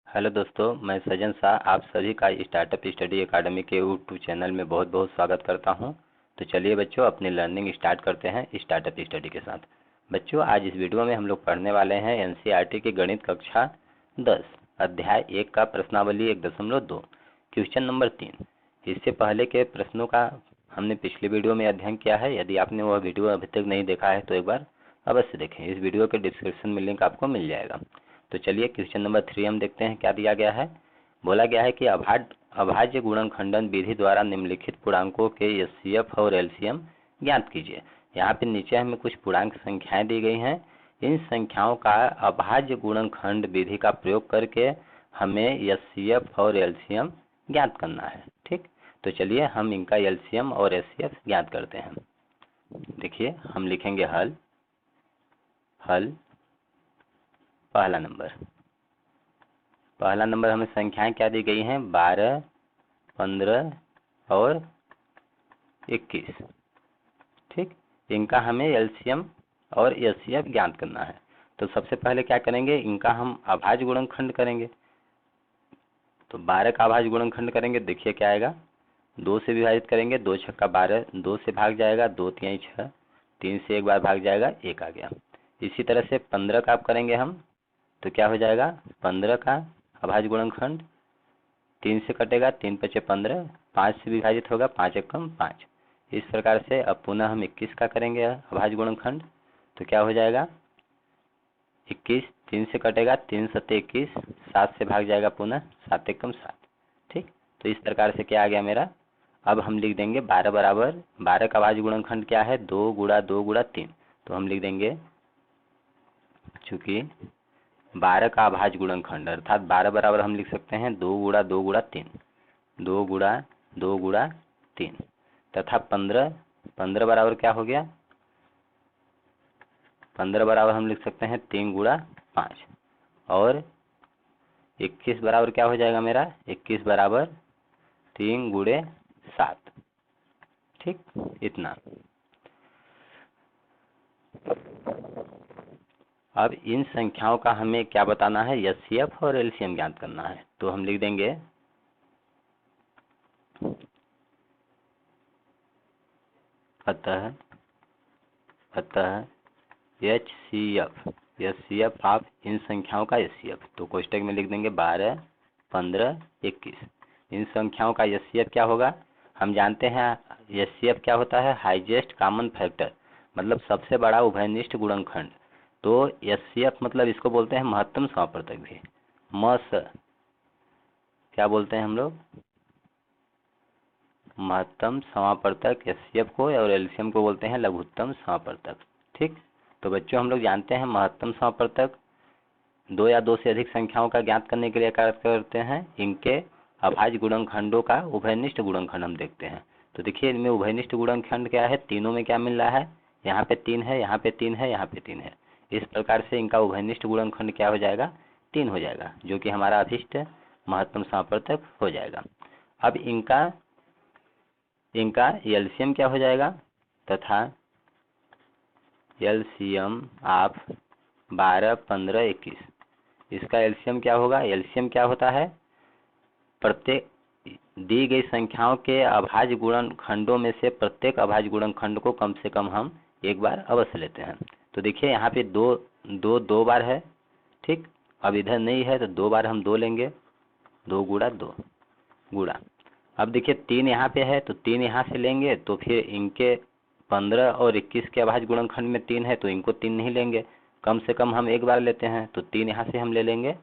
Hello दोस्तों, मैं सज्जन शाह आप सभी का स्टार्टअप स्टडी एकेडमी के यूट्यूब चैनल में बहुत बहुत स्वागत करता हूं। तो चलिए बच्चों, अपनी लर्निंग स्टार्ट करते हैं स्टार्टअप स्टडी के साथ। बच्चों, आज इस वीडियो में हम लोग पढ़ने वाले हैं एनसीईआरटी की गणित कक्षा 10 अध्याय 1 का प्रश्नावली 1.2 क्वेश्चन नंबर 3। इससे पहले के प्रश्नों का हमने पिछले वीडियो में अध्ययन किया है। यदि आपने वह वीडियो अभी तक नहीं देखा है तो एक बार अवश्य देखें। इस वीडियो के डिस्क्रिप्शन में लिंक आपको मिल जाएगा। तो चलिए क्वेश्चन नंबर 3 हम देखते हैं क्या दिया गया है। बोला गया है कि अभाज्य गुणनखंडन विधि द्वारा निम्नलिखित पूर्णांकों के एचसीएफ और एलसीएम ज्ञात कीजिए। यहाँ पे नीचे हमें कुछ पूर्णांक संख्याएं दी गई हैं। इन संख्याओं का अभाज्य गुणनखंड विधि का प्रयोग करके हमें एचसीएफ और एलसीएम ज्ञात करना है। ठीक, तो चलिए हम इनका एलसीएम और एचसीएफ ज्ञात करते हैं। देखिए, हम लिखेंगे हल पहला नंबर हमें संख्याएं क्या दी गई हैं, 12, 15 और 21। ठीक, इनका हमें एलसीएम और एचसीएफ ज्ञात करना है। तो सबसे पहले क्या करेंगे, इनका हम अभाज्य गुणनखंड करेंगे। तो 12 का अभाज्य गुणनखंड करेंगे, देखिए क्या आएगा, 2 से विभाजित करेंगे, 2 छक्का 12, 2 से भाग जाएगा, 2 तिहाई 6, 3 से एक बार भाग जाएगा, 1 आ गया। इसी तरह से 15 का आप करेंगे हम, तो क्या हो जाएगा, 15 का अभाज्य गुणनखंड 3 से कटेगा, 3 पचे 15, 5 से विभाजित होगा, 5 एकम 5। इस प्रकार से अब पुनः हम 21 का करेंगे अभाज्य गुणनखंड, तो क्या हो जाएगा, 21, 3 से कटेगा, 3 सत्ते 21, 7 से भाग जाएगा पुनः, 7 एकम 7। ठीक, तो इस प्रकार से क्या आ गया मेरा। अब हम लिख देंगे 12 बराबर, 12 का अभाज्य गुणनखंड क्या है, 2 गुणा 2 गुणा 3। तो हम लिख देंगे, चूंकि 12 का अभाज्य गुणनखंड अर्थात 12 बराबर हम लिख सकते हैं 2 गुणा 2 गुणा 3, 2 गुणा 2 गुणा 3, तथा 15 बराबर क्या हो गया, 15 बराबर हम लिख सकते हैं 3 गुणा 5, और 21 बराबर क्या हो जाएगा मेरा, 21 बराबर 3 गुणे 7। ठीक, इतना। अब इन संख्याओं का हमें क्या बताना है, एचसीएफ और एलसीएम ज्ञात करना है। तो हम लिख देंगे अतः एचसीएफ ऑफ इन संख्याओं का एचसीएफ। तो कोष्टक में लिख देंगे 12, 15, 21। इन संख्याओं का एचसीएफ क्या होगा, हम जानते हैं एचसीएफ क्या होता है, हाईएस्ट कॉमन फैक्टर, मतलब सबसे बड़ा उभयनिष्ठ गुणनखंड। तो एचसीएफ मतलब इसको बोलते हैं महत्तम समापवर्तक भी, क्या बोलते हैं हम लोग, महत्तम समापवर्तक एचसीएफ को, और एलसीएम को बोलते हैं लघुत्तम समापवर्तक। ठीक, तो बच्चों हम लोग जानते हैं महत्तम समापवर्तक 2 या 2 से अधिक संख्याओं का ज्ञात करने के लिए क्या करते हैं, इनके अभाज्य गुणनखंडों का उभयनिष्ठ गुणनखंड हम देखते हैं। तो देखिए इनमें उभयनिष्ठ गुणनखंड क्या है, तीनों में क्या मिल रहा है, यहाँ पे 3 है, यहाँ पे 3 है, यहाँ पे 3 है। इस प्रकार से इनका उभयनिष्ठ गुणनखंड क्या हो जाएगा, 3 हो जाएगा, जो कि हमारा अभिष्ट महत्तम समापवर्तक हो जाएगा। अब इनका एलसीएम क्या हो जाएगा, तथा एलसीएम ऑफ 12, 15, 21। इसका एलसीएम क्या होगा, एलसीएम क्या होता है, प्रत्येक दी गई संख्याओं के अभाज्य गुणनखंडों में से प्रत्येक अभाज्य गुणनखंड को कम से कम हम एक बार अवश्य लेते हैं। तो देखिए यहाँ पे दो बार है। ठीक, अब इधर नहीं है तो 2 बार हम 2 लेंगे, 2 गुणा 2 गुणा। अब देखिए 3 यहाँ पे है तो 3 यहाँ से लेंगे, तो फिर इनके 15 और 21 के अभाज्य गुणनखंड में 3 है तो इनको 3 नहीं लेंगे, कम से कम हम एक बार लेते हैं, तो 3 यहाँ से हम ले लेंगे।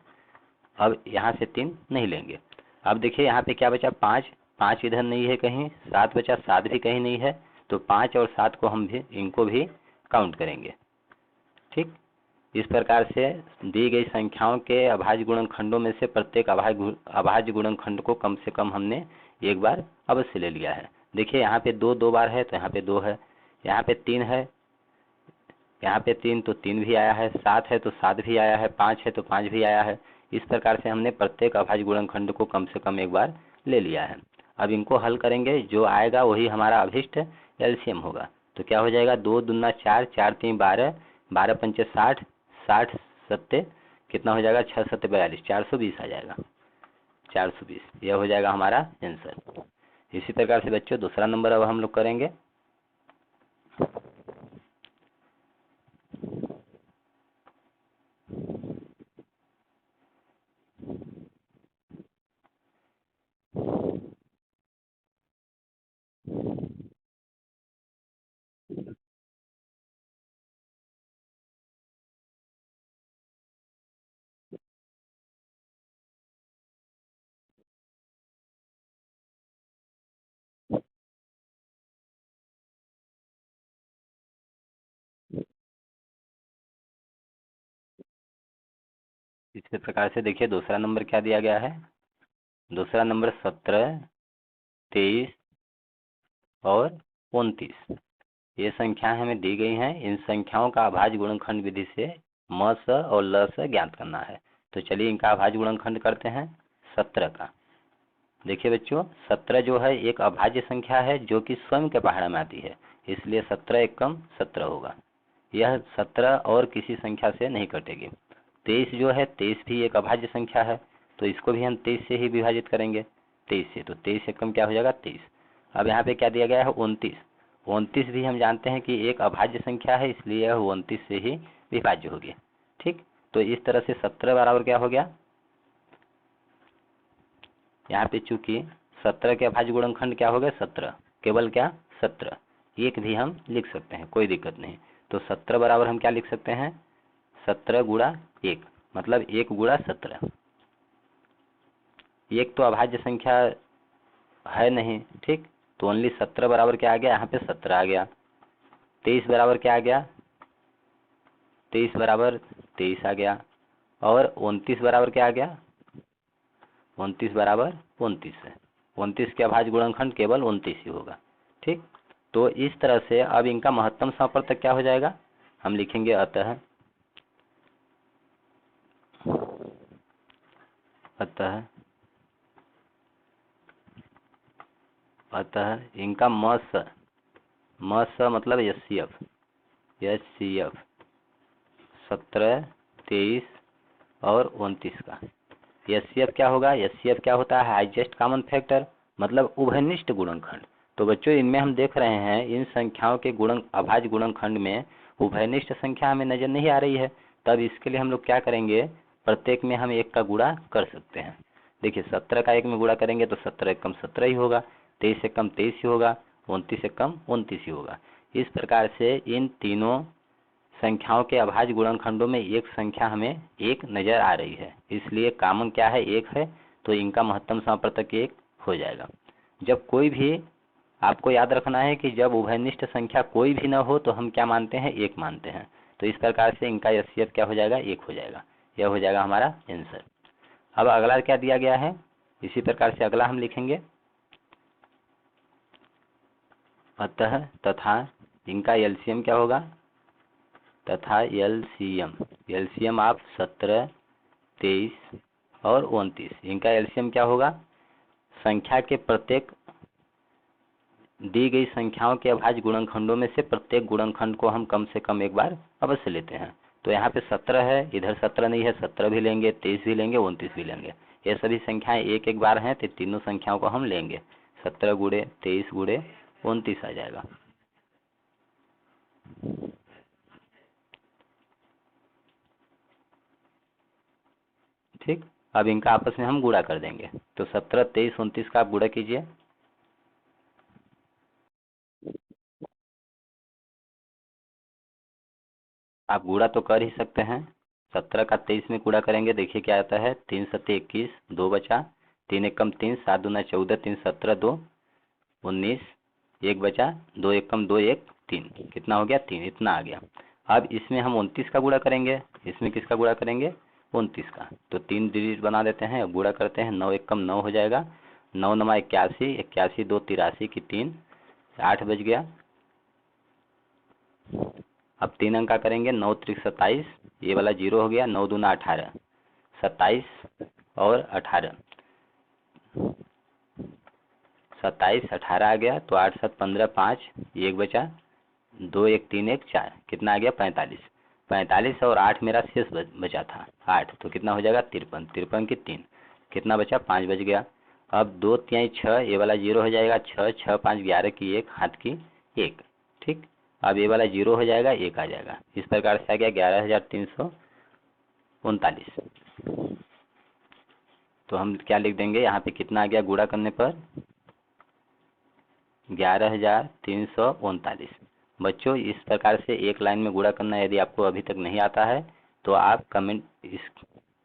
अब यहाँ से 3 नहीं लेंगे। अब देखिए यहाँ पे क्या बचा, 5 इधर नहीं है कहीं, 7 बचा, 7 भी कहीं नहीं है, तो 5 और 7 को हम भी इनको भी काउंट करेंगे। ठीक, इस प्रकार से दी गई संख्याओं के अभाज्य गुणनखंडों में से प्रत्येक अभाज्य गुणनखंड को कम से कम हमने एक बार अवश्य ले लिया है। देखिए यहाँ पे 2 बार है तो यहाँ पे 2 है, यहाँ पे 3 है, यहाँ पे 3 तो 3 भी आया है, 7 है तो 7 भी आया है, 5 है तो 5 भी आया है। इस प्रकार से हमने प्रत्येक अभाज्य गुणनखंड को कम से कम एक बार ले लिया है। अब इनको हल करेंगे, जो आएगा वही हमारा अभिष्ट एलसीएम होगा। तो क्या हो जाएगा, 2 दूना 4, 4 3 12, 12 पंचे 60, 60 सत्ते कितना हो जाएगा, 6 7 42, 420 आ जाएगा, 420 यह हो जाएगा हमारा आंसर। इसी प्रकार से बच्चों दूसरा नंबर अब हम लोग करेंगे। इसी प्रकार से देखिए दूसरा नंबर क्या दिया गया है, दूसरा नंबर 17, 23 और 29 ये संख्याएं हमें दी गई हैं। इन संख्याओं का अभाज्य गुणनखंड विधि से म स और ल स ज्ञात करना है। तो चलिए इनका अभाज्य गुणनखंड करते हैं। 17 का देखिए बच्चों, 17 जो है एक अभाज्य संख्या है जो कि स्वयं के पहाड़ा में आती है, इसलिए 17 एकम 17 होगा। यह 17 और किसी संख्या से नहीं कटेगी। 23 जो है, 23 भी एक अभाज्य संख्या है, तो इसको भी हम 23 से ही विभाजित करेंगे, 23 से। तो 23 एकम क्या हो जाएगा, 23। अब यहाँ पे क्या दिया गया है, 29। 29 भी हम जानते हैं कि एक अभाज्य संख्या है, इसलिए यह 29 से ही विभाज्य होगी। ठीक, तो इस तरह से 17 बराबर क्या हो गया, यहाँ पे चूंकि 17 के अभाज्य गुणनखंड क्या हो गया, 17, केवल क्या 17, एक भी हम लिख सकते हैं, कोई दिक्कत नहीं। तो 17 बराबर हम क्या लिख सकते हैं, 17 गुणा 1, मतलब 1 गुणा 17। एक तो अभाज्य संख्या है नहीं, ठीक, तो ओनली 17 बराबर क्या आ गया, यहाँ पे 17 आ गया। 23 बराबर क्या आ गया, 23 बराबर 23 आ गया। और 29 बराबर क्या आ गया, 29 बराबर 29 है। 29 के अभाज्य गुणनखंड केवल 29 ही होगा। ठीक, तो इस तरह से अब इनका महत्तम समवर्तक क्या हो जाएगा, हम लिखेंगे अतः इनका म स मतलब HCF 17, 23 और 29 का HCF क्या होगा, HCF क्या होता है, हाईएस्ट कॉमन फैक्टर, मतलब उभयनिष्ठ गुणनखंड। तो बच्चों इनमें हम देख रहे हैं इन संख्याओं के गुणन अभाज्य गुणनखंड में उभयनिष्ठ संख्या हमें नजर नहीं आ रही है। तब इसके लिए हम लोग क्या करेंगे, प्रत्येक में हम एक का गुणा कर सकते हैं। देखिए 17 का एक में गुणा करेंगे तो 17 एकम 17 ही होगा, 23 एकम 23 ही होगा, 29 एकम 29 ही होगा। इस प्रकार से इन तीनों संख्याओं के अभाज्य गुणनखंडों में एक संख्या हमें एक नजर आ रही है, इसलिए कॉमन क्या है, एक है, तो इनका महत्तम समवर्तक एक हो जाएगा। जब कोई भी, आपको याद रखना है कि जब उभयनिष्ठ संख्या कोई भी न हो तो हम क्या मानते हैं, एक मानते हैं। तो इस प्रकार से इनका HCF क्या हो जाएगा, एक हो जाएगा। यह हो जाएगा हमारा आंसर। अब अगला क्या दिया गया है, इसी प्रकार से अगला हम लिखेंगे अतः तथा इनका LCM क्या होगा, तथा LCM आप 17, 23 और 29, इनका LCM क्या होगा, संख्या के प्रत्येक दी गई संख्याओं के अभाज्य गुणनखंडों में से प्रत्येक गुणनखंड को हम कम से कम एक बार अवश्य लेते हैं। तो यहाँ पे 17 है, इधर 17 नहीं है, 17 भी लेंगे, 23 भी लेंगे, 29 भी लेंगे। ये सभी संख्याएं एक एक बार हैं, तो तीनों संख्याओं को हम लेंगे। 17 गुणे 23 गुणे 29 आ जाएगा। ठीक, अब इनका आपस में हम गुणा कर देंगे। तो 17, 23, 29 का आप गुणा कीजिए। आप गुणा तो कर ही सकते हैं। 17 का 23 में गुणा करेंगे, देखिए क्या आता है, 3 सत्ते 21, 2 बचा, 3 एकम 3, 7 दूना 14, 3 17, 2 19, 1 बचा, 2 एकम 2, 1 3, कितना हो गया, 3, इतना आ गया। अब इसमें हम 29 का गुणा करेंगे, इसमें किसका गुणा करेंगे, 29 का। तो 3 डिजिट बना देते हैं, गुणा करते हैं, 9 एकम 9 हो जाएगा, 9 नमा 81, 81 2 83 की 3, 8 बज गया। अब 3 अंक का करेंगे, 9 त्रिक 27, ये वाला 0 हो गया, 9 दूना 18, 27 और 18, 27 18 आ गया। तो 8 7 15, 5, 1 बचा, 2 1 3 1 4, कितना आ गया, 45। 45 और 8 मेरा शेष बचा था 8, तो कितना हो जाएगा 53, 53 की 3, कितना बचा 5 बच गया। अब 2 3 6, ये वाला 0 हो जाएगा, 6 6 5 11 की 1, हाथ की 1, ठीक। अब ये वाला 0 हो जाएगा, 1 आ जाएगा। इस प्रकार से आ गया 11,339। तो हम क्या लिख देंगे यहाँ पे, कितना आ गया गुणा करने पर 11,339। बच्चों इस प्रकार से एक लाइन में गुणा करना यदि आपको अभी तक नहीं आता है तो आप कमेंट, इस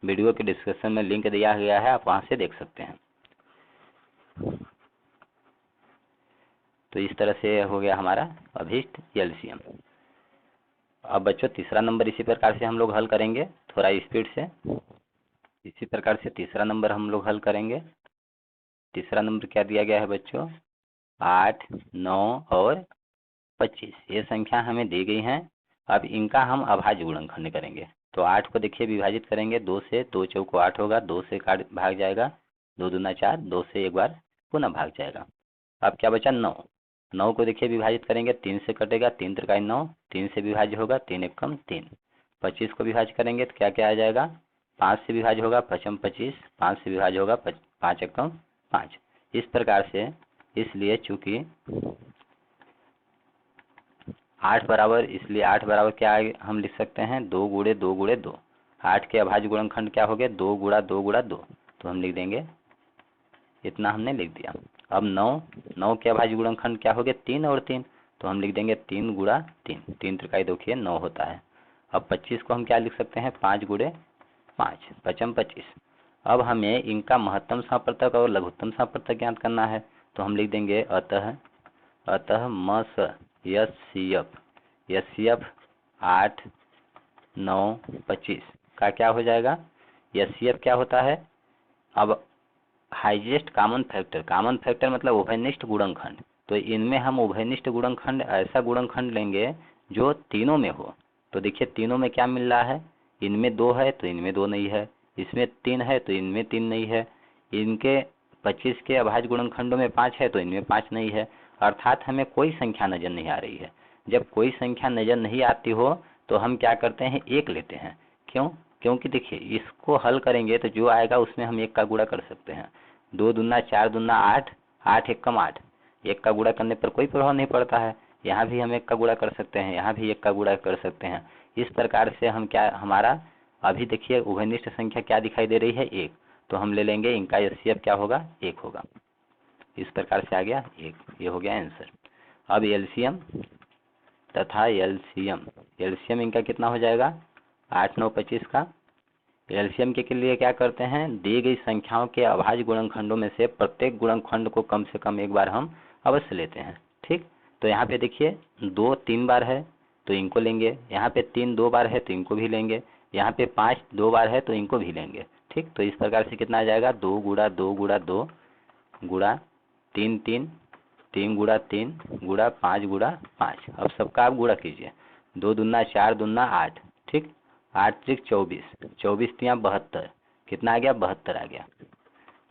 वीडियो के डिस्क्रिप्शन में लिंक दिया गया है, आप वहां से देख सकते हैं। तो इस तरह से हो गया हमारा अभिष्ट एलसीएम। अब बच्चों तीसरा नंबर इसी प्रकार से हम लोग हल करेंगे, थोड़ा स्पीड से। इसी प्रकार से तीसरा नंबर हम लोग हल करेंगे। तीसरा नंबर क्या दिया गया है बच्चों, 8 9 और 25, ये संख्या हमें दी गई हैं। अब इनका हम अभाज्य गुणनखंड करेंगे। तो 8 को देखिए विभाजित करेंगे 2 से, 2 चौको 8 होगा, 2 से काट भाग जाएगा, 2 दूना 4, 2 से एक बार पुनः भाग जाएगा। अब क्या बचा 9, 9 को देखिए विभाजित करेंगे 3 से कटेगा, 3 त्रिकाई 9, 3 से विभाज्य होगा, 3 एकम 3। 25 को विभाज्य करेंगे तो क्या क्या आ जाएगा, 5 से विभाज्य होगा, 5 25, 5 से विभाज्य होगा, 5 एकम 5। इस प्रकार से, इसलिए चूंकि 8 बराबर, इसलिए 8 बराबर क्या हम लिख सकते हैं, 2 गुणे 2 गुणे 2। 8 के अभाज्य गुणनखंड क्या हो गए, 2 गुणा 2 गुणा 2। तो हम लिख देंगे, इतना हमने लिख दिया। अब 9 के अभाज्य गुणनखंड क्या हो गए, 3 और 3। तो हम लिख देंगे 3 गुणा 3, 3 त्रिकाई देखिए 9 होता है। अब 25 को हम क्या लिख सकते हैं, 5 गुणे 5, 5 25। अब हमें इनका महत्तम समप्रतक और लघुत्तम समप्रतक ज्ञात करना है। तो हम लिख देंगे अतः मस यफ 8 9 25 का क्या हो जाएगा, यफ क्या होता है, अब highest common factor, common factor मतलब उभयनिष्ठ गुणनखंड। तो इनमें हम उभयनिष्ठ गुणनखंड, ऐसा गुणनखंड लेंगे जो तीनों में हो। तो देखिए तीनों में क्या मिल रहा है, इनमें 2 है तो इनमें 2 नहीं है, इसमें 3 है तो इनमें 3 नहीं है, इनके 25 के अभाज्य गुणनखंडों में 5 है तो इनमें 5 नहीं है। अर्थात हमें कोई संख्या नजर नहीं आ रही है। जब कोई संख्या नजर नहीं आती हो तो हम क्या करते हैं, 1 लेते हैं। क्यों, क्योंकि देखिए इसको हल करेंगे तो जो आएगा उसमें हम 1 का गुणा कर सकते हैं। 2 दूना 4 दूना 8, 8 एकम 8, 1 का गुणा करने पर कोई प्रभाव नहीं पड़ता है। यहाँ भी हम 1 का गुणा कर सकते हैं, यहाँ भी 1 का गुणा कर सकते हैं। इस प्रकार से हम क्या, हमारा अभी देखिए उभयनिष्ठ संख्या क्या दिखाई दे रही है, 1। तो हम ले लेंगे इनका एचसीएफ क्या होगा, 1 होगा। इस प्रकार से आ गया 1, ये हो गया आंसर। अब एलसीएम तथा एलसीएम इनका कितना हो जाएगा, 8 9 25 का। एलसीएम के लिए क्या करते हैं, दी गई संख्याओं के अभाज्य गुणनखंडों में से प्रत्येक गुणनखंड को कम से कम एक बार हम अवश्य लेते हैं, ठीक। तो यहाँ पे देखिए 2 3 बार है तो इनको लेंगे, यहाँ पे 3 2 बार है तो इनको भी लेंगे, यहाँ पे 5 2 बार है तो इनको भी लेंगे, ठीक। तो इस प्रकार से कितना आ जाएगा, 2 गुणा 2 गुणा 2 गुणा 3 3, 3 गुणा 3 गुणा 5 गुणा 5। अब सबका आप गुणा कीजिए, 2 दूना 4 दूना 8, ठीक, 8 त्रिक 24, 24 तिया 72, कितना आ गया 72 आ गया।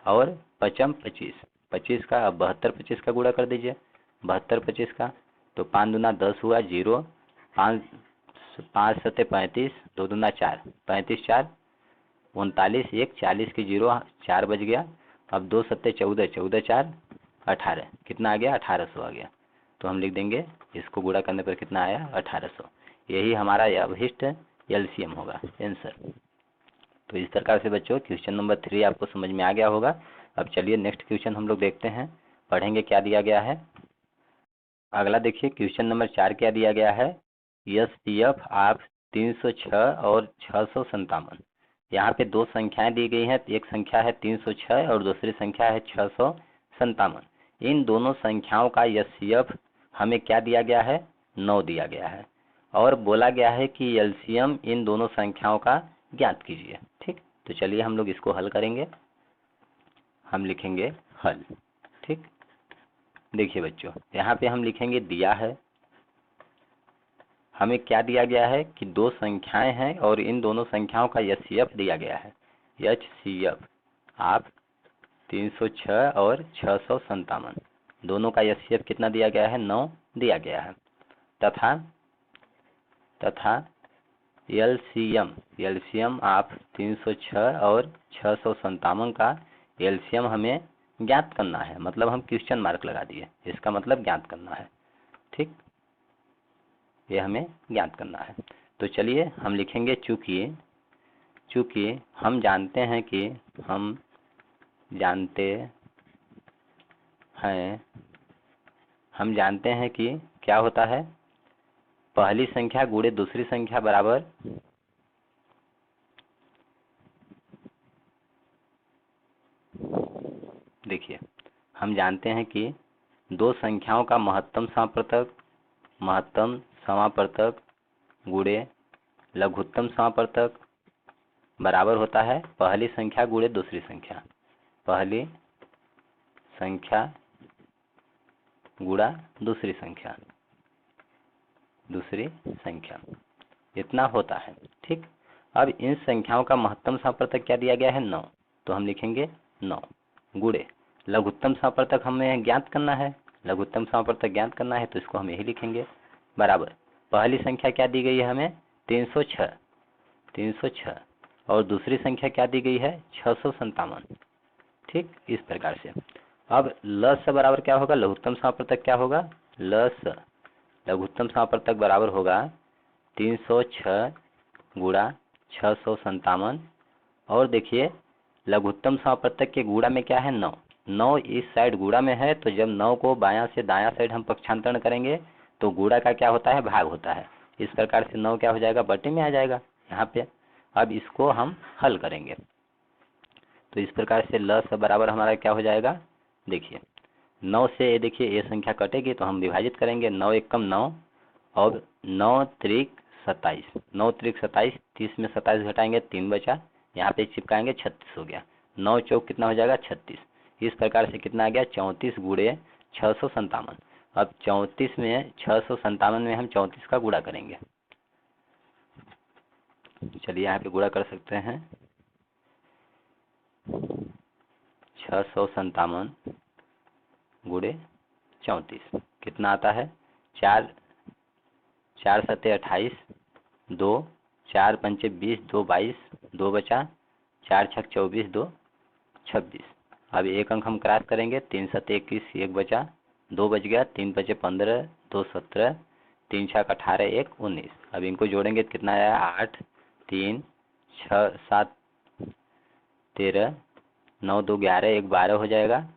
और 5 25, 25 का, अब 72 25 का गुणा कर दीजिए, 72 25 का। तो 5 दूना 10 हुआ 0, 5 5 सत्ते 35, 2 दूना 4, 35 4 39, 1 40 की 0, 4 बज गया। अब 2 सत्ते 14, 14 4 18, कितना आ गया 1800 आ गया। तो हम लिख देंगे, इसको गुणा करने पर कितना आया 1800। यही हमारा अभिष्ट एलसीएम होगा आंसर। तो इस प्रकार से बच्चों क्वेश्चन नंबर 3 आपको समझ में आ गया होगा। अब चलिए नेक्स्ट क्वेश्चन हम लोग देखते हैं, पढ़ेंगे क्या दिया गया है। अगला देखिए क्वेश्चन नंबर 4 क्या दिया गया है, एसपीएफ आप 306 और 657। यहाँ पे 2 संख्याएं दी गई हैं, एक संख्या है 306 और दूसरी संख्या है 657। इन दोनों संख्याओं का एचसीएफ हमें क्या दिया गया है, 9 दिया गया है, और बोला गया है कि एलसीएम इन दोनों संख्याओं का ज्ञात कीजिए, ठीक। तो चलिए हम लोग इसको हल करेंगे। हम लिखेंगे हल, ठीक। देखिए बच्चों यहाँ पे हम लिखेंगे, दिया है हमें क्या दिया गया है कि 2 संख्याएं हैं और इन दोनों संख्याओं का एचसीएफ दिया गया है। एचसीएफ आप 306 और 657, दोनों का एचसीएफ कितना दिया गया है, 9 दिया गया है। तथा एलसीएम, एलसीएम आप 306 और 657 का एलसीएम हमें ज्ञात करना है, मतलब हम क्वेश्चन मार्क लगा दिए, इसका मतलब ज्ञात करना है। ठीक, ये हमें ज्ञात करना है। तो चलिए हम लिखेंगे चूँकि हम जानते हैं कि हम जानते हैं कि क्या होता है, पहली संख्या गुणे दूसरी संख्या बराबर देखिए हम जानते हैं कि दो संख्याओं का महत्तम समापवर्तक गुणे लघुत्तम समापवर्तक बराबर होता है पहली संख्या गुणे दूसरी संख्या, पहली संख्या गुणा दूसरी संख्या इतना होता है। ठीक, अब इन संख्याओं का महत्तम समापवर्तक क्या दिया गया है 9, तो हम लिखेंगे 9 गुणे लघुत्तम समापवर्तक हमें ज्ञात करना है, लघुत्तम समापवर्तक ज्ञात करना है तो इसको हम यही लिखेंगे बराबर पहली संख्या क्या दी गई है हमें 306 और दूसरी संख्या क्या दी गई है 657। ठीक, इस प्रकार से अब लस बराबर क्या होगा, लघुत्तम समापवर्तक क्या होगा, लघुत्तम समापवर्तक बराबर होगा 306 गुणा 657 और देखिए लघुत्तम समापवर्तक के गुणा में क्या है 9, 9 इस साइड गुणा में है, तो जब 9 को बायां से दायां साइड हम पक्षांतरण करेंगे तो गुणा का क्या होता है, भाग होता है। इस प्रकार से 9 क्या हो जाएगा, बटे में आ जाएगा यहाँ पे। अब इसको हम हल करेंगे तो इस प्रकार से लस बराबर हमारा क्या हो जाएगा, देखिए 9 से देखिए ये संख्या कटेगी तो हम विभाजित करेंगे, 9 एकम 9 और 9 त्रिक 27, 9 त्रिक 27, 30 में 27 घटाएंगे 3 बचा, यहाँ पे चिपकाएंगे 36 हो गया, 9 चौक कितना हो जाएगा 36। इस प्रकार से कितना आ गया 34 गुणे 657। अब 34 में 657 में हम 34 का गुणा करेंगे, चलिए यहाँ पे गुणा कर सकते हैं 657 गुणे 34 कितना आता है, 4 सत्ते 28, 2 4 पंचे 20, 2 22, 2 बचा, 4 छक 24, 2 26। अब एक अंक हम क्रॉस करेंगे, 3 सत्ते 21, 1 बचा, 2 बच गया, 3 बचे 15, 2 17, 3 छक 18, 1 19। अब इनको जोड़ेंगे तो कितना आया 8 3 6 7 13, 9 2 11, 1 12 हो जाएगा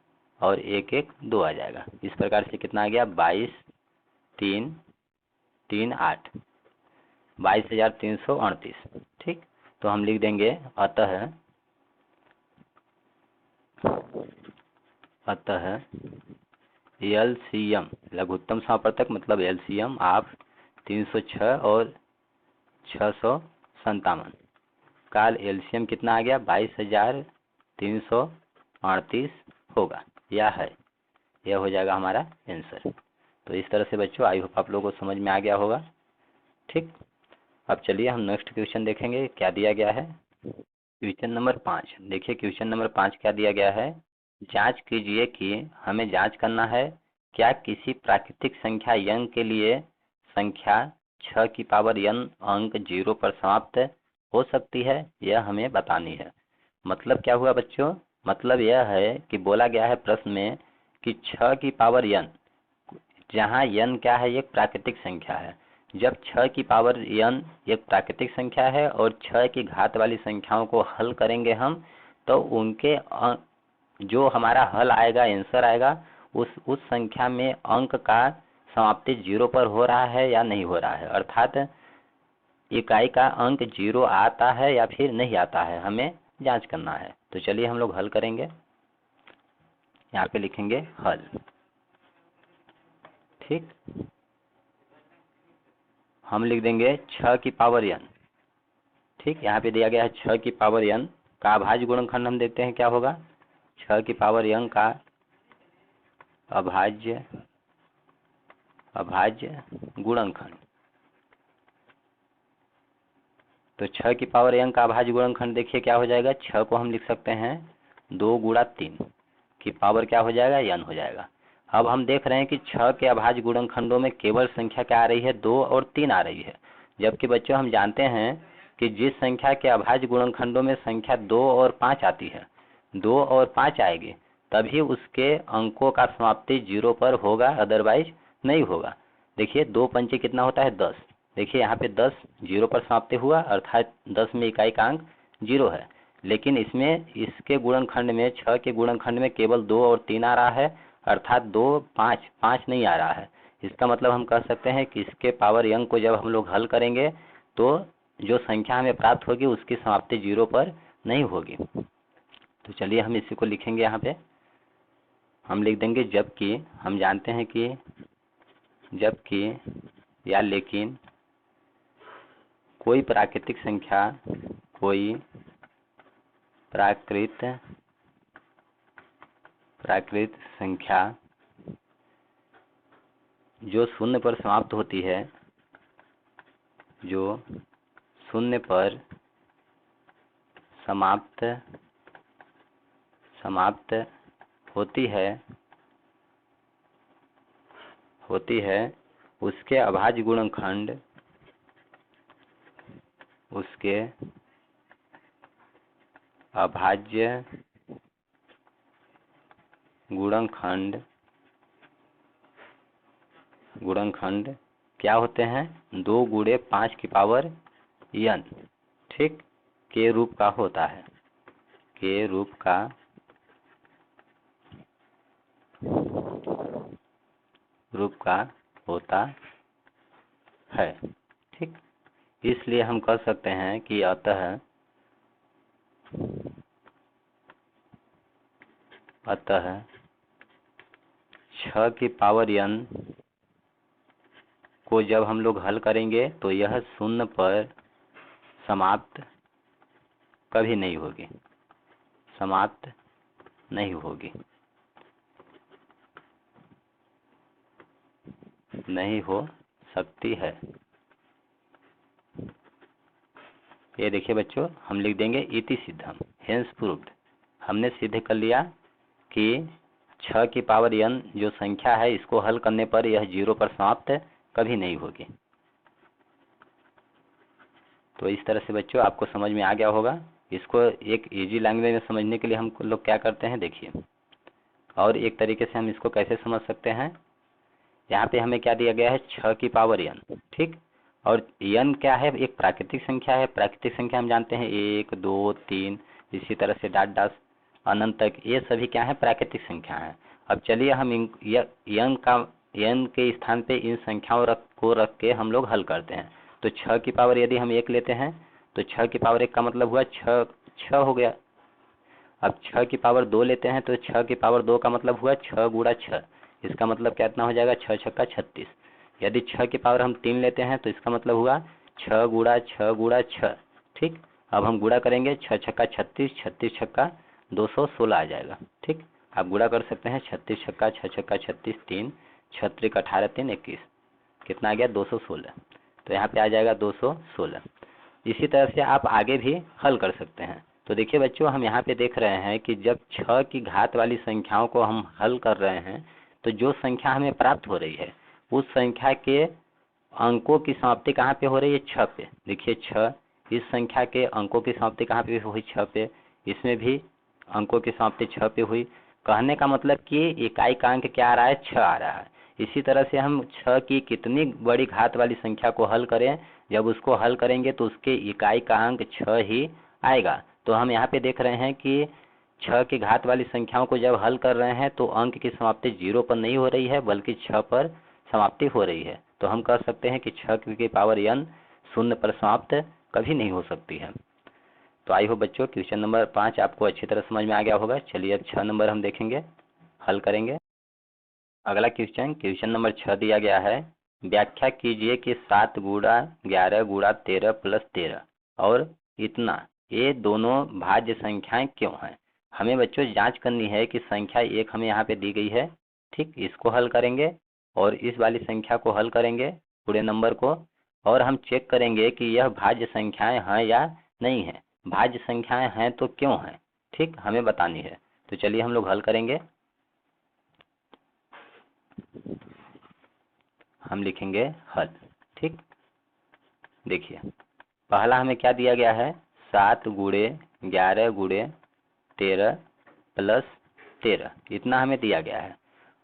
और 1 1 2 आ जाएगा। इस प्रकार से कितना आ गया 22 3 3 8, 22,338। ठीक, तो हम लिख देंगे अतः एलसीएम लघुत्तम समापवर्तक मतलब एलसीएम आप 306 और 657 का एलसीएम कितना आ गया 22,338 होगा, यह हो जाएगा हमारा आंसर। तो इस तरह से बच्चों आई होप आप लोगों को समझ में आ गया होगा। ठीक, अब चलिए हम नेक्स्ट क्वेश्चन देखेंगे क्या दिया गया है। क्वेश्चन नंबर 5 देखिए, क्वेश्चन नंबर 5 क्या दिया गया है, जांच कीजिए कि हमें जांच करना है क्या किसी प्राकृतिक संख्या n के लिए संख्या 6 की पावर n अंक 0 पर समाप्त हो सकती है, यह हमें बतानी है। मतलब क्या हुआ बच्चों, मतलब यह है कि बोला गया है प्रश्न में कि 6 की पावर n, जहाँ n क्या है एक प्राकृतिक संख्या है, जब 6 की पावर n एक प्राकृतिक संख्या है और 6 की घात वाली संख्याओं को हल करेंगे हम तो उनके जो हमारा हल आएगा आंसर आएगा उस संख्या में अंक का समाप्ति 0 पर हो रहा है या नहीं हो रहा है, अर्थात इकाई का अंक 0 आता है या फिर नहीं आता है, हमें जांच करना है। तो चलिए हम लोग हल करेंगे, यहाँ पे लिखेंगे हल। ठीक, हम लिख देंगे 6 की पावर n। ठीक, यहाँ पे दिया गया है 6 की पावर n का अभाज्य गुणनखंड हम देखते हैं क्या होगा, 6 की पावर n का अभाज्य गुणनखंड। तो 6 की पावर n का अभाज्य गुणनखंड देखिए क्या हो जाएगा, 6 को हम लिख सकते हैं 2 गुणा 3 की पावर क्या हो जाएगा n हो जाएगा। अब हम देख रहे हैं कि 6 के अभाज्य गुणनखंडों में केवल संख्या क्या आ रही है 2 और 3 आ रही है, जबकि बच्चों हम जानते हैं कि जिस संख्या के अभाज्य गुणनखंडों में संख्या 2 और 5 आती है, 2 और 5 आएगी, तभी उसके अंकों का समाप्ति 0 पर होगा, अदरवाइज नहीं होगा। देखिए 2 पंचे कितना होता है 10। देखिए यहाँ पे 10 0 पर समाप्ति हुआ, अर्थात 10 में इकाई का अंक 0 है। लेकिन इसमें इसके गुणनखंड में 6 के गुणनखंड में केवल 2 और 3 आ रहा है, अर्थात 2 5 5 नहीं आ रहा है। इसका मतलब हम कह सकते हैं कि इसके पावर अंक को जब हम लोग हल करेंगे तो जो संख्या हमें प्राप्त होगी उसकी समाप्ति 0 पर नहीं होगी। तो चलिए हम इसी को लिखेंगे। यहाँ पे हम लिख देंगे जबकि, हम जानते हैं कि जबकि या लेकिन कोई प्राकृतिक संख्या, कोई प्राकृत संख्या जो शून्य पर समाप्त होती है, जो शून्य पर समाप्त होती है उसके अभाज्य गुणनखंड, उसके अभाज्य गुणनखंड क्या होते हैं, 2 गुणे 5 की पावर n, ठीक, के रूप का होता है, के रूप का होता है, ठीक। इसलिए हम कह सकते हैं कि अतः 6 की पावर n को जब हम लोग हल करेंगे तो यह शून्य पर समाप्त कभी नहीं होगी, समाप्त नहीं होगी, नहीं हो सकती है। ये देखिए बच्चों, हम लिख देंगे इति सिद्धम, हेंस प्रूव्ड। हमने सिद्ध कर लिया कि 6 की पावर n जो संख्या है, इसको हल करने पर यह 0 पर समाप्त कभी नहीं होगी। तो इस तरह से बच्चों आपको समझ में आ गया होगा। इसको एक इजी लैंग्वेज में समझने के लिए हम लोग क्या करते हैं, देखिए, और एक तरीके से हम इसको कैसे समझ सकते हैं। यहाँ पे हमें क्या दिया गया है, 6 की पावर n, ठीक, और n क्या है, एक प्राकृतिक संख्या है। प्राकृतिक संख्या हम जानते हैं 1 2 3 इसी तरह से डाट डाट अनंत तक, ये सभी क्या है, प्राकृतिक संख्या है। अब चलिए हम n के स्थान पे इन संख्याओं को रख के हम लोग हल करते हैं। तो 6 की पावर यदि हम 1 लेते हैं तो 6 की पावर 1 का मतलब हुआ 6 हो गया। अब 6 की पावर 2 लेते हैं तो 6 की पावर 2 का मतलब हुआ 6 गुणा 6, इसका मतलब कितना हो जाएगा, 6 छक्का 36। यदि 6 की पावर हम 3 लेते हैं तो इसका मतलब हुआ 6 गुणा 6 गुणा 6, ठीक। अब हम गुणा करेंगे, 6 छक्का 36, 36 छक्का 216 आ जाएगा, ठीक। आप गुणा कर सकते हैं, 36 छक्का 6 छक्का 36, 3 छत्रिक 18 3 21, कितना आ गया 216। तो यहाँ पे आ जाएगा 216। इसी तरह से आप आगे भी हल कर सकते हैं। तो देखिए बच्चों, हम यहाँ पे देख रहे हैं कि जब 6 की घात वाली संख्याओं को हम हल कर रहे हैं तो जो संख्या हमें प्राप्त हो रही है उस संख्या के अंकों की समाप्ति कहाँ पे हो रही है, 6 पे। देखिए 6, इस संख्या के अंकों की समाप्ति कहाँ पे हुई, 6 पे। इसमें भी अंकों की समाप्ति 6 पे हुई। कहने का मतलब कि इकाई का अंक क्या आ रहा है, 6 आ रहा है। इसी तरह से हम 6 की कितनी बड़ी घात वाली संख्या को हल करें, जब उसको हल करेंगे तो उसके इकाई का अंक 6 ही आएगा। तो हम यहाँ पे देख रहे हैं कि 6 की घात वाली संख्याओं को जब हल कर रहे हैं तो अंक की समाप्ति 0 पर नहीं हो रही है बल्कि 6 पर समाप्ति हो रही है। तो हम कह सकते हैं कि 6 की पावर n शून्य पर समाप्त कभी नहीं हो सकती है। तो आई हो बच्चों, क्वेश्चन नंबर 5 आपको अच्छी तरह समझ में आ गया होगा। चलिए अब 6 नंबर हम देखेंगे, हल करेंगे। अगला क्वेश्चन नंबर 6 दिया गया है, व्याख्या कीजिए कि 7 गुणा 11 गुणा 13 प्लस 13 और इतना, ये दोनों भाज्य संख्याएं क्यों हैं। हमें बच्चों जांच करनी है कि संख्या 1 हमें यहाँ पे दी गई है, ठीक, इसको हल करेंगे और इस वाली संख्या को हल करेंगे, पूरे नंबर को, और हम चेक करेंगे कि यह भाज्य संख्याएं हैं या नहीं है। भाज्य संख्याएं हैं तो क्यों हैं, ठीक, हमें बतानी है। तो चलिए हम लोग हल करेंगे। हम लिखेंगे हल, ठीक। देखिए पहला हमें क्या दिया गया है, 7 गुणे 11 गुणे 13 प्लस 13, इतना हमें दिया गया है।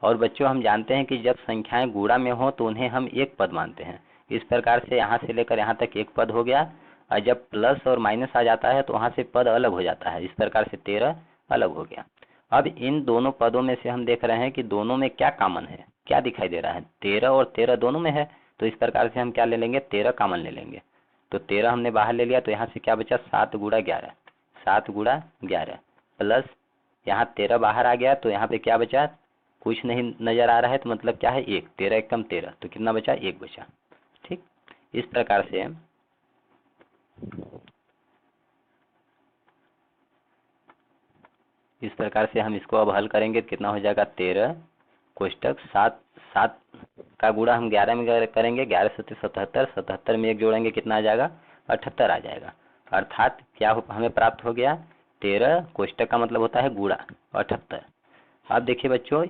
और बच्चों हम जानते हैं कि जब संख्याएं गुणा में हो तो उन्हें हम एक पद मानते हैं। इस प्रकार से यहाँ से लेकर यहाँ तक एक पद हो गया, और जब प्लस और माइनस आ जाता है तो वहाँ से पद अलग हो जाता है। इस प्रकार से 13 अलग हो गया। अब इन दोनों पदों में से हम देख रहे हैं कि दोनों में क्या कॉमन है, क्या दिखाई दे रहा है, 13 और 13 दोनों में है। तो इस प्रकार से हम क्या ले लेंगे, 13 कॉमन ले लेंगे। तो 13 हमने बाहर ले लिया, तो यहाँ से क्या बचा, 7 गुणा 11, 7 गुणा 11 प्लस यहाँ 13 बाहर आ गया, तो यहाँ पे क्या बचा, कुछ नहीं नजर आ रहा है, तो मतलब क्या है, 1, 13 एकम 13, तो कितना बचा, 1 बचा। ठीक, इस प्रकार से हम इसको अब हल करेंगे, तो कितना हो जाएगा, 13 कोष्टक 7, 7 का गुणा हम 11 में करेंगे, 11 7 77, 77 में 1 जोड़ेंगे, कितना आ जाएगा, 78 आ जाएगा। अर्थात क्या हमें प्राप्त हो गया, 13 कोष्टक का मतलब होता है गुणा 78। अब देखिए बच्चों,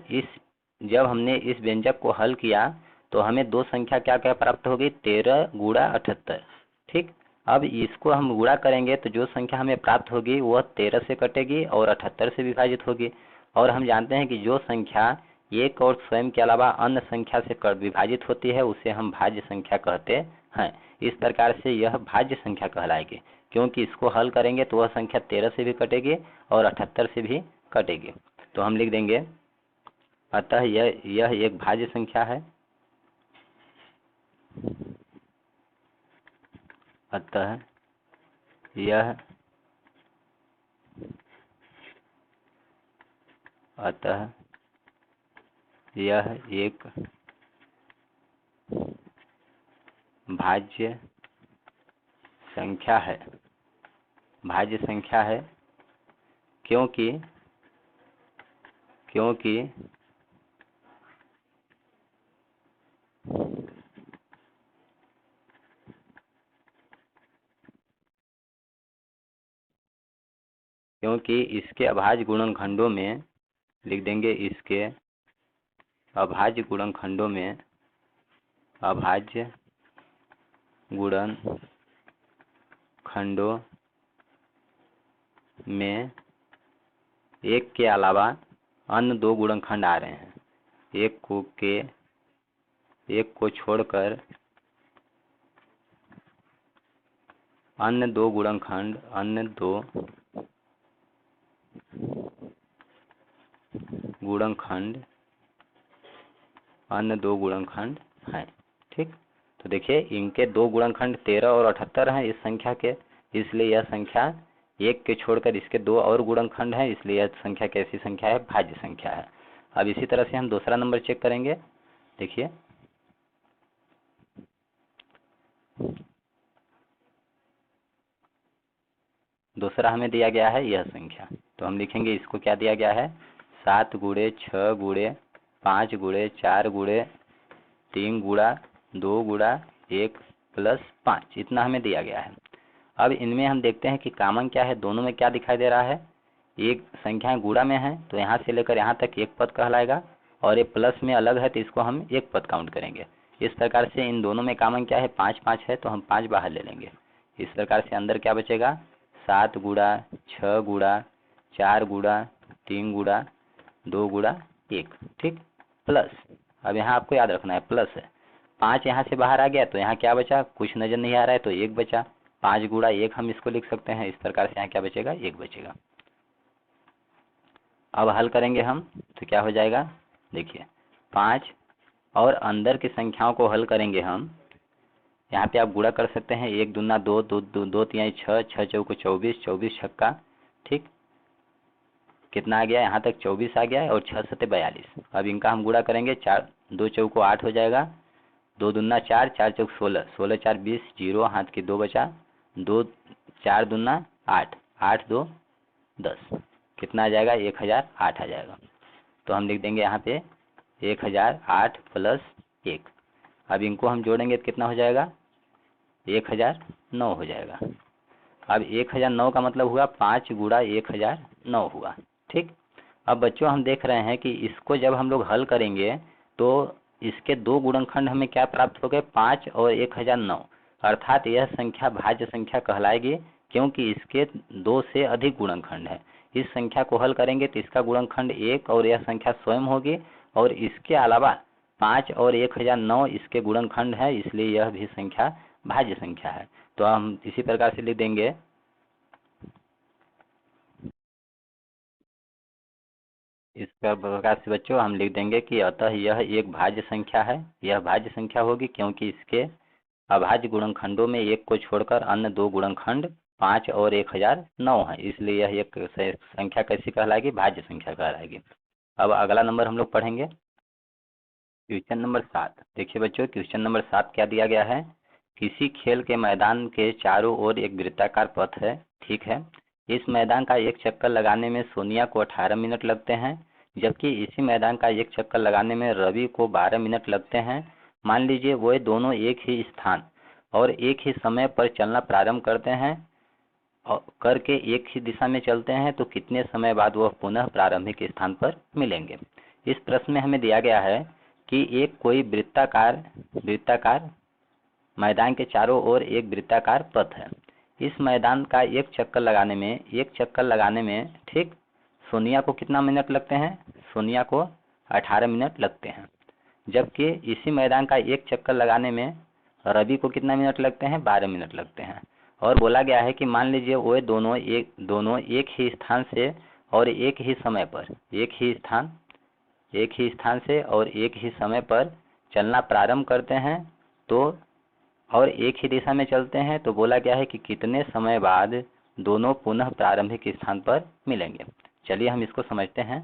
जब हमने इस व्यंजक को हल किया तो हमें दो संख्या क्या क्या प्राप्त हो गई, 13 गुणा 78। ठीक, अब इसको हम गुणा करेंगे तो जो संख्या हमें प्राप्त होगी वह 13 से कटेगी और 78 से विभाजित होगी। और हम जानते हैं कि जो संख्या एक और स्वयं के अलावा अन्य संख्या से विभाजित होती है उसे हम भाज्य संख्या कहते हैं। इस प्रकार से यह भाज्य संख्या कहलाएगी, क्योंकि इसको हल करेंगे तो वह संख्या 13 से भी कटेगी और 78 से भी कटेगी। तो हम लिख देंगे, अतः यह एक भाज्य संख्या है, अतः यह एक भाज्य संख्या है, भाज्य संख्या है, क्योंकि इसके अभाज्य गुणनखंडों में, लिख देंगे इसके अभाज्य गुणनखंडों में, अभाज्य गुणनखंडों में एक के अलावा अन्य दो गुणनखंड आ रहे हैं। एक को छोड़कर अन्य दो गुणनखंड हैं। ठीक, तो देखिए इनके दो गुणनखंड 13 और 78 हैं इस संख्या के, इसलिए यह संख्या एक के छोड़कर इसके दो और गुणनखंड हैं, इसलिए यह संख्या कैसी संख्या है, भाज्य संख्या है। अब इसी तरह से हम दूसरा नंबर चेक करेंगे। देखिए दूसरा हमें दिया गया है यह संख्या, तो हम लिखेंगे इसको क्या दिया गया है, 7 गुणे 6 गुणे 5 गुणे 4 गुणे 3 गुणा 2 गुणा 1 प्लस 5, इतना हमें दिया गया है। अब इनमें हम देखते हैं कि कॉमन क्या है, दोनों में क्या दिखाई दे रहा है, एक संख्याएं गुणा में है तो यहाँ से लेकर यहाँ तक एक पद कहलाएगा, और ये प्लस में अलग है तो इसको हम एक पद काउंट करेंगे। इस प्रकार से इन दोनों में कॉमन क्या है, 5 5 है तो हम 5 बाहर ले लेंगे। इस प्रकार से अंदर क्या बचेगा, 7 गुणा 6 गुणा 4 गुणा 3 गुणा 2 गुणा 1। ठीक, प्लस, अब यहाँ आपको याद रखना है प्लस है, 5 यहाँ से बाहर आ गया तो यहाँ क्या बचा, कुछ नजर नहीं आ रहा है तो 1 बचा, 5 गुणा 1 हम इसको लिख सकते हैं। इस प्रकार से यहाँ क्या बचेगा, 1 बचेगा। अब हल करेंगे हम तो क्या हो जाएगा, देखिए 5 और अंदर की संख्याओं को हल करेंगे हम। यहाँ पे आप गुणा कर सकते हैं, 1 दूना 2, 2 3 6, 6 चौको 24, 24 छक्का। ठीक, कितना आ गया, यहाँ तक 24 आ गया है और 6 सते 42। अब इनका हम गुणा करेंगे, 4 2 चौको 8 हो जाएगा, 2 दूना 4, 4 चौक 16, 16 4 20, 0 हाथ की 2 बचा, 2 4 दूना 8, 8 2 10, कितना आ जाएगा, 1008 आ जाएगा। तो हम लिख देंगे यहाँ पे 1008 प्लस 1। अब इनको हम जोड़ेंगे तो कितना हो जाएगा, 1009 हो जाएगा। अब 1009 का मतलब हुआ 5 गुणा 1009 हुआ। ठीक, अब बच्चों हम देख रहे हैं कि इसको जब हम लोग हल करेंगे तो इसके दो गुणनखंड हमें क्या प्राप्त हो गए, 5 और 1009। अर्थात यह संख्या भाज्य संख्या कहलाएगी क्योंकि इसके 2 से अधिक गुणनखंड है। इस संख्या को हल करेंगे तो इसका गुणनखंड 1 और यह संख्या स्वयं होगी, और इसके अलावा 5 और 1009 इसके गुणनखंड है, इसलिए यह भी संख्या भाज्य संख्या है। तो हम इसी प्रकार से लिख देंगे, इस प्रकार से बच्चों हम लिख देंगे कि अतः यह एक भाज्य संख्या है। यह भाज्य संख्या होगी क्योंकि इसके अभाज्य गुणनखंडों में 1 को छोड़कर अन्य 2 गुणनखंड 5 और 1009 है, इसलिए यह एक संख्या कैसी कहलाएगी, भाज्य संख्या कहलाएगी। अब अगला नंबर हम लोग पढ़ेंगे क्वेश्चन नंबर 7। देखिए बच्चों, क्वेश्चन नंबर 7 क्या दिया गया है, किसी खेल के मैदान के चारों ओर एक वृत्ताकार पथ है, ठीक है। इस मैदान का एक चक्कर लगाने में सोनिया को 18 मिनट लगते हैं, जबकि इसी मैदान का एक चक्कर लगाने में रवि को 12 मिनट लगते हैं। मान लीजिए वो दोनों एक ही स्थान और एक ही समय पर चलना प्रारंभ करते हैं और करके एक ही दिशा में चलते हैं, तो कितने समय बाद वह पुनः प्रारंभिक स्थान पर मिलेंगे। इस प्रश्न में हमें दिया गया है कि एक कोई वृत्ताकार मैदान के चारों ओर एक वृत्ताकार पथ है। इस मैदान का एक चक्कर लगाने में ठीक सोनिया को कितना मिनट लगते हैं, सोनिया को 18 मिनट लगते हैं, जबकि इसी मैदान का एक चक्कर लगाने में रवि को कितना मिनट लगते हैं, 12 मिनट लगते हैं। और बोला गया है कि मान लीजिए वो दोनों एक ही स्थान से और एक ही समय पर एक ही स्थान से और एक ही समय पर चलना प्रारंभ करते हैं तो और एक ही दिशा में चलते हैं, तो बोला गया है कि कितने समय बाद दोनों पुनः प्रारंभिक स्थान पर मिलेंगे। चलिए हम इसको समझते हैं।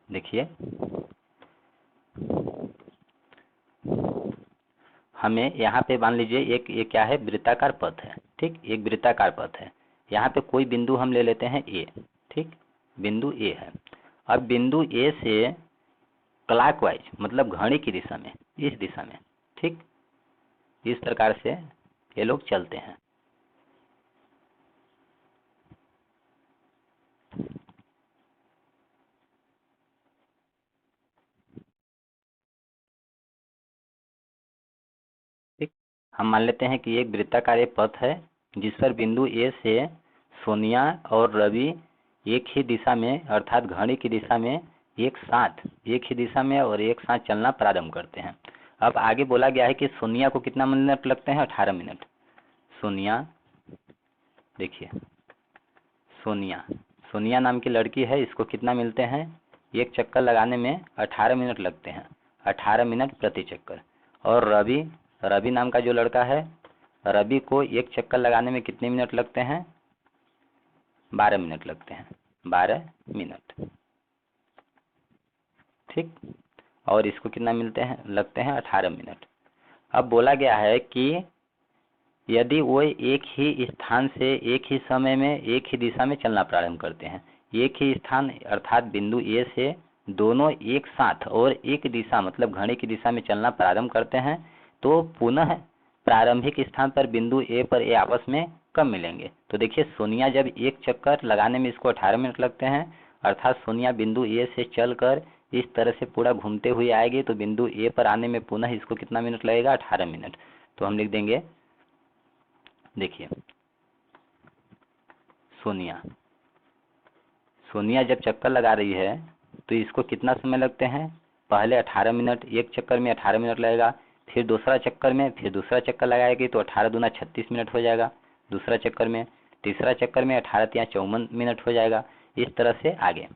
देखिए, हमें यहाँ पे मान लीजिए एक क्या है, वृत्ताकार पथ है, ठीक, एक वृत्ताकार पथ है। यहाँ पे कोई बिंदु हम ले लेते हैं ए, ठीक, बिंदु ए है। अब बिंदु ए से क्लॉकवाइज मतलब घड़ी की दिशा में, इस दिशा में, ठीक, इस प्रकार से ये लोग चलते हैं। ठीक, हम मान लेते हैं कि एक वृत्ताकार पथ है जिस पर बिंदु ए से सोनिया और रवि एक ही दिशा में अर्थात घड़ी की दिशा में एक ही दिशा में और एक साथ चलना प्रारंभ करते हैं। अब आगे बोला गया है कि सोनिया को कितना मिनट लगते हैं, 18 मिनट। सोनिया, देखिए सोनिया नाम की लड़की है, इसको कितना मिलते हैं, एक चक्कर लगाने में 18 मिनट लगते हैं, 18 मिनट प्रति चक्कर। और रवि नाम का जो लड़का है, रवि को एक चक्कर लगाने में कितने मिनट लगते हैं, 12 मिनट लगते हैं, 12 मिनट, ठीक। और इसको कितना लगते हैं 18 मिनट। अब बोला गया है कि यदि वो एक ही स्थान से एक ही समय में एक ही दिशा में चलना प्रारंभ करते हैं, एक ही स्थान अर्थात बिंदु ए से दोनों एक साथ और एक दिशा मतलब घड़ी की दिशा में चलना प्रारंभ करते हैं, तो पुनः प्रारंभिक स्थान पर बिंदु ए पर ये आपस में कब मिलेंगे। तो देखिए, सोनिया जब एक चक्कर लगाने में इसको 18 मिनट लगते हैं, अर्थात सोनिया बिंदु ए से चलकर इस तरह से पूरा घूमते हुए आएगी, तो बिंदु ए पर आने में पुनः इसको कितना मिनट लगेगा, 18 मिनट। तो हम लिख देंगे, देखिए सोनिया जब चक्कर लगा रही है तो इसको कितना समय लगते हैं, पहले 18 मिनट, एक चक्कर में 18 मिनट लगेगा, फिर दूसरा चक्कर लगाएगी तो 18 दूना 36 मिनट हो जाएगा दूसरा चक्कर में, तीसरा चक्कर में 18 तिया 54 मिनट हो जाएगा, इस तरह से आगे।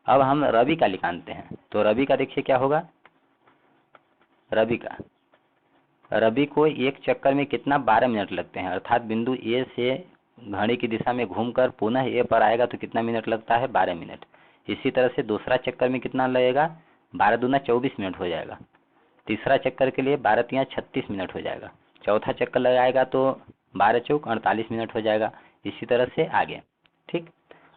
अब हम रवि का निकालते हैं, तो रवि का देखिए क्या होगा, रवि को एक चक्कर में कितना 12 मिनट लगते हैं, अर्थात बिंदु ए से घड़ी की दिशा में घूमकर पुनः ए पर आएगा तो कितना मिनट लगता है, 12 मिनट। इसी तरह से दूसरा चक्कर में कितना लगेगा, 12 दूना 24 मिनट हो जाएगा, तीसरा चक्कर के लिए 12 तिया 36 मिनट हो जाएगा, चौथा चक्कर लगाएगा तो 12 चौक 48 मिनट हो जाएगा, इसी तरह से आगे, ठीक।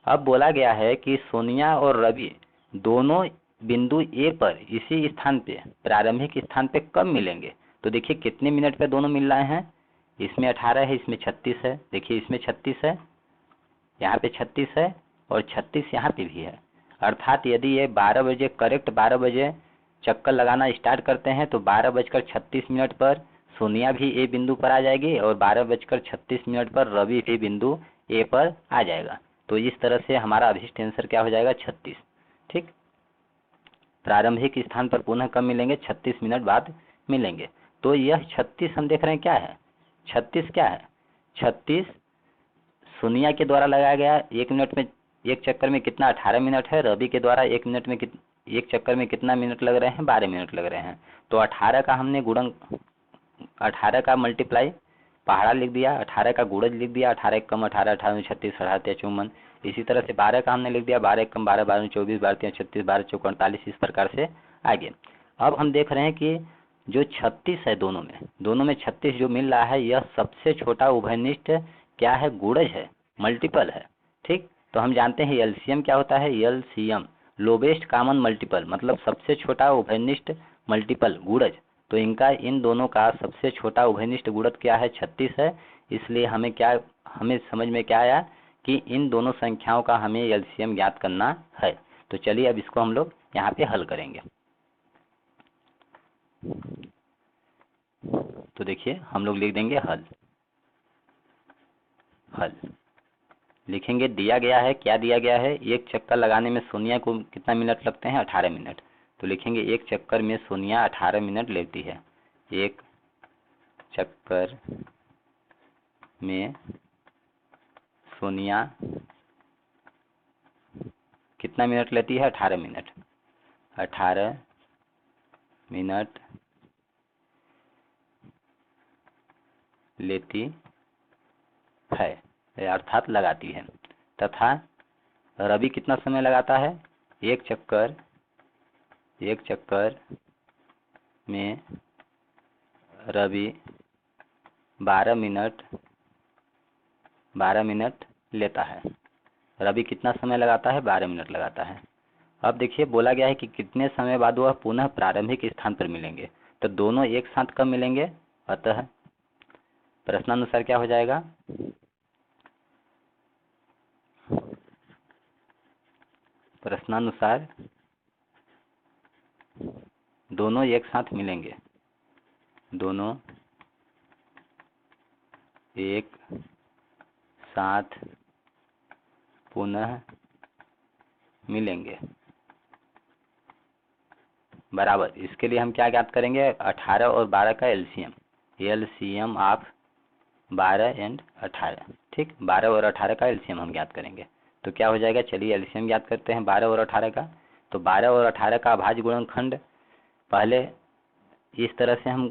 अब बोला गया है कि सोनिया और रवि दोनों बिंदु ए पर इसी स्थान पे प्रारंभिक स्थान पे कब मिलेंगे। तो देखिए कितने मिनट पे दोनों मिल रहे हैं, इसमें 18 है, इसमें 36 है, देखिए इसमें 36 है, यहाँ पे 36 है और 36 यहाँ पे भी है। अर्थात यदि ये 12 बजे करेक्ट 12 बजे चक्कर लगाना स्टार्ट करते हैं तो 12 बजकर 36 मिनट पर सोनिया भी ए बिंदु पर आ जाएगी और 12:36 पर रवि भी बिंदु ए पर आ जाएगा। तो इस तरह से हमारा अभिष्ट आंसर क्या हो जाएगा 36। ठीक, प्रारंभिक स्थान पर पुनः कब मिलेंगे, 36 मिनट बाद मिलेंगे। तो यह 36 हम देख रहे हैं क्या है, 36 क्या है, 36 सोनिया के द्वारा लगाया गया 1 मिनट में, एक चक्कर में कितना 18 मिनट है। रवि के द्वारा 1 मिनट में एक चक्कर में कितना मिनट लग रहे हैं, 12 मिनट लग रहे हैं। तो 18 का हमने गुणन, 18 का मल्टीप्लाई पहाड़ा लिख दिया, 18 का गुणज लिख दिया, 18 कम 18, 18 36, 18 54। इसी तरह से 12 का हमने लिख दिया, 12 कम 12, 12 24, 12 36, 12 चौक 48, इस प्रकार से आगे। अब हम देख रहे हैं कि जो 36 है दोनों में 36 जो मिल रहा है, यह सबसे छोटा उभयनिष्ठ क्या है, गुणज है, मल्टीपल है। ठीक, तो हम जानते हैं एलसीएम क्या होता है, एलसीएम लोवेस्ट कॉमन मल्टीपल, मतलब सबसे छोटा उभयनिष्ठ मल्टीपल गुणज। तो इनका, इन दोनों का सबसे छोटा उभयनिष्ठ गुणज क्या है, 36 है। इसलिए हमें समझ में क्या आया कि इन दोनों संख्याओं का हमें एलसीएम ज्ञात करना है। तो चलिए अब इसको हम लोग यहाँ पे हल करेंगे। तो देखिए हम लोग लिख देंगे हल लिखेंगे। दिया गया है, क्या दिया गया है, एक चक्कर लगाने में सोनिया को कितना मिनट लगते हैं, 18 मिनट। तो लिखेंगे एक चक्कर में सोनिया 18 मिनट लेती है। एक चक्कर में सोनिया कितना मिनट लेती है, 18 मिनट। 18 मिनट लेती है, अर्थात लगाती है। तथा रवि कितना समय लगाता है, एक चक्कर में रवि 12 मिनट लेता है। रवि कितना समय लगाता है, 12 मिनट लगाता है। अब देखिए बोला गया है कि कितने समय बाद वह पुनः प्रारंभिक स्थान पर मिलेंगे। तो दोनों एक साथ कब मिलेंगे, अतः प्रश्नानुसार क्या हो जाएगा, प्रश्नानुसार दोनों एक साथ मिलेंगे, दोनों एक साथ पुनः मिलेंगे बराबर। इसके लिए हम क्या ज्ञात करेंगे, 18 और 12 का एलसीएम ऑफ 12 एंड 18। ठीक, 12 और 18 का एलसीएम हम ज्ञात करेंगे। तो क्या हो जाएगा, चलिए एलसीएम ज्ञात करते हैं 12 और 18 का। तो 12 और 18 का अभाज्य गुणनखंड पहले इस तरह से हम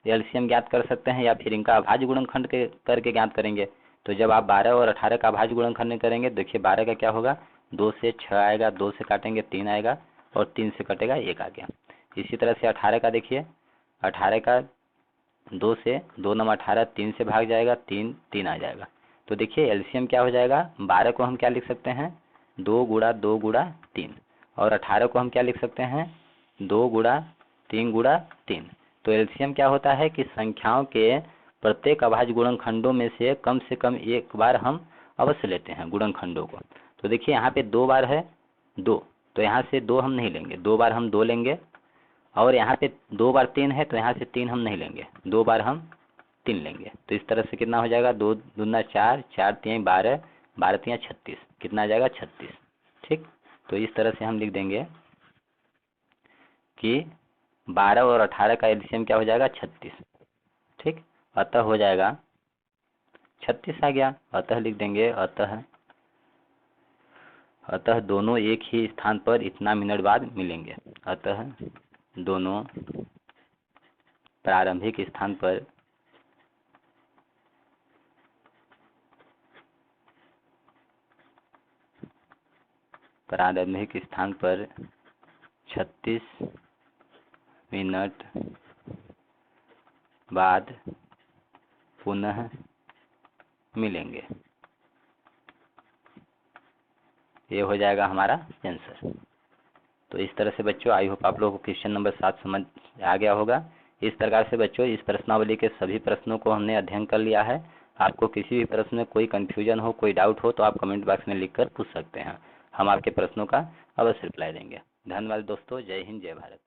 एलसीएम ज्ञात कर सकते हैं, या फिर इनका अभाज्य गुणनखंड करके ज्ञात करेंगे। तो जब आप 12 और 18 का अभाज्य गुणनखंड करेंगे, देखिए 12 का क्या होगा, 2 से 6 आएगा, 2 से काटेंगे 3 आएगा, और 3 से कटेगा 1 आ गया। इसी तरह से 18 का देखिए, 18 का 2 से 2 नंबर 18, 3 से भाग जाएगा, 3 आ जाएगा। तो देखिए एलसीएम क्या हो जाएगा, 12 को हम क्या लिख सकते हैं, 2 गुणा 2 गुणा 3, और 18 को हम क्या लिख सकते हैं, 2 गुणा 3 गुणा 3। तो एलसीएम क्या होता है कि संख्याओं के प्रत्येक अभाज्य गुणनखंडों में से कम एक बार हम अवश्य लेते हैं गुणनखंडों को। तो देखिए यहाँ पे 2 बार है 2, तो यहाँ से 2 हम नहीं लेंगे, 2 बार हम 2 लेंगे। और यहाँ पे 2 बार 3 है, तो यहाँ से 3 हम नहीं लेंगे, 2 बार हम 3 लेंगे। तो इस तरह से कितना हो जाएगा, 2 दूना 4, 4 3 12, 12 3 36, कितना आ जाएगा 36। ठीक, तो इस तरह से हम लिख देंगे कि 12 और 18 का एलसीएम क्या हो जाएगा, 36। ठीक, अतः हो जाएगा 36 आ गया, अतः लिख देंगे, अतः दोनों एक ही स्थान पर इतना मिनट बाद मिलेंगे। अतः दोनों प्रारंभिक स्थान पर प्रारंभिक स्थान पर 36 मिनट बाद पुनः मिलेंगे। ये हो जाएगा हमारा आंसर। तो इस तरह से बच्चों, आई होप आप लोगों को क्वेश्चन नंबर 7 समझ आ गया होगा। इस प्रकार से बच्चों इस प्रश्नावली के सभी प्रश्नों को हमने अध्ययन कर लिया है। आपको किसी भी प्रश्न में कोई कन्फ्यूजन हो, कोई डाउट हो, तो आप कमेंट बॉक्स में लिखकर पूछ सकते हैं। हम आपके प्रश्नों का अवश्य रिप्लाई देंगे। धन्यवाद दोस्तों, जय हिंद, जय भारत।